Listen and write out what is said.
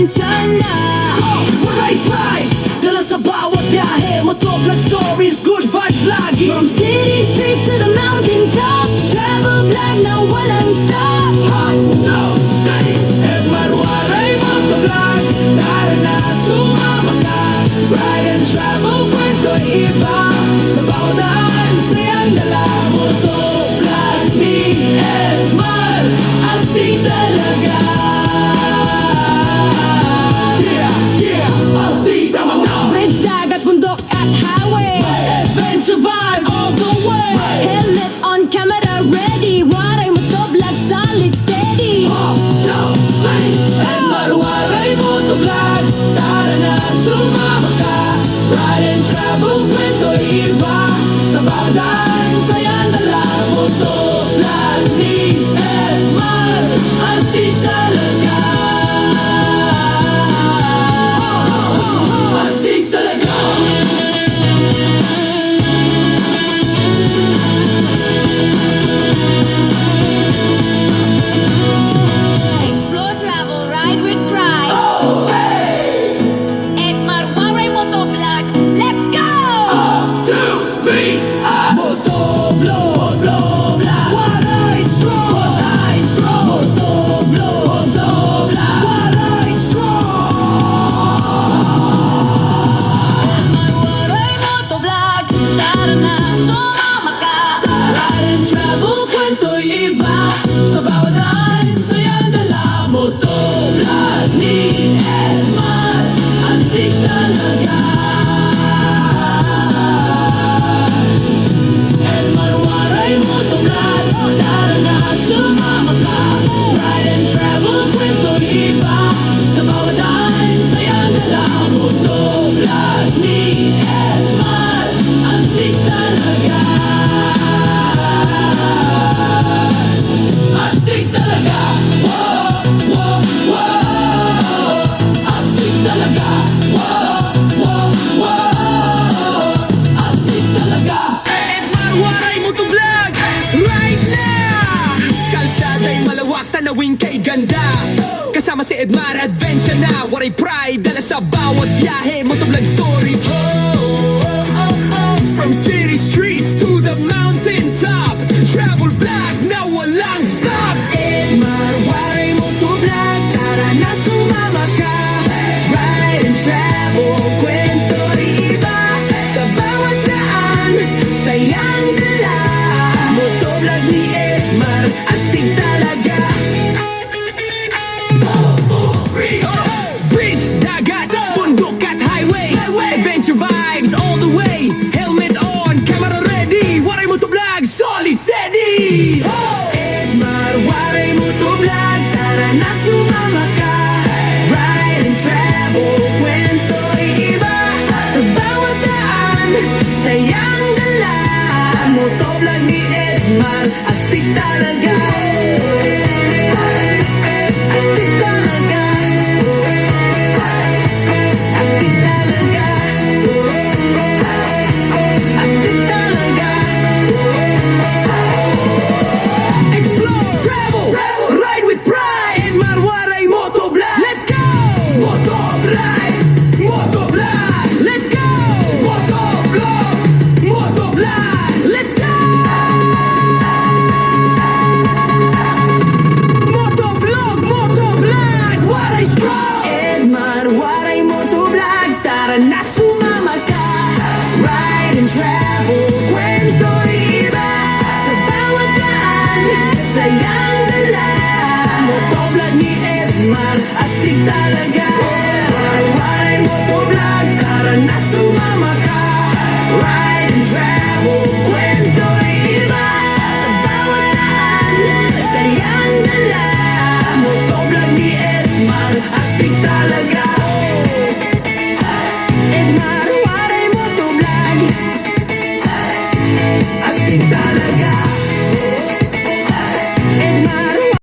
adventure na. Waray pride, dala sa bawat biyahe. Motovlog stories, good vibes lagi. From city streets to the mountain top, travel vlog na walang stop. Hot, so, say, Edmar Waray Motovlog. Tara na, sumama ka. Ride and travel, kwento'y iba. Sa bawat daan, sayang dala. Motovlog ni Edmar, astig talaga. Yeah, yeah, astig talaga. Bridge, dagat, bundok at highway. Adventure vibes all the way. Helmet on camera ready. Waray motovlog solid steady. Edmar Waray Motovlog. Tara na, sumama ka. Ride and travel, kwento'y iba. Sa bawat daan, sayang dala. Motovlog ni Edmar, astig talaga. Astig talaga. Explore, travel, ride with pride. Edmar Waray motovlog. Let's go! Motovlog, Waray strong. Motovlog, Waray strong. Waray motovlog. Tara na, sumama ka. Ride and travel, kwento'y iba. Sa bawat daan, sayang dala. Motovlog ni Edmar, astig talaga. Edmar Waray Motovlog. Tara na, sumama ka. Ride and travel, kwento'y iba. Sa bawat daan, sayang dala. Motovlog ni Edmar, astig talaga. Astig talaga. Whoa, whoa, whoa. Astig talaga. Whoa, whoa, whoa. Astig talaga. Edmar Waray Motovlog. Right now. Kalsada'y malawak, tanawin kay ganda. Kasama si Edmar, adventure na. Waray pride, dala sa bawat biyahe. Motovlog story. From city streets to the mountain top, travel vlog na walang stop. Edmar Waray Motovlog. Tara na, sumama ka. Ride and travel, kwento'y iba. Sa bawat daan, sayang dala. Motovlog ni Edmar, astig talaga. Bridge, dagat, bundok at highway. Adventure vibes all the way. Helmet on, camera ready. Waray Motovlog, solid steady. Edmar Waray Motovlog. Tara na, sumama ka. Ride and travel, kwento'y iba. Sa bawat daan, sayang dala. Motovlog ni Edmar, astig talaga. Astig talaga. Astig talaga. Astig talaga. Explore, travel, ride with pride. Edmar Waray Motovlog. Let's go! Motovlog, Motovlog. Let's go! Motovlog, Motovlog. Let's go! Motovlog, Motovlog. Waray strong. Edmar Waray Motovlog. Tara na, sumama ka. Ride and travel, kwento'y iba. Sa bawat daan, sayang dala. Motovlog ni Edmar, astig talaga.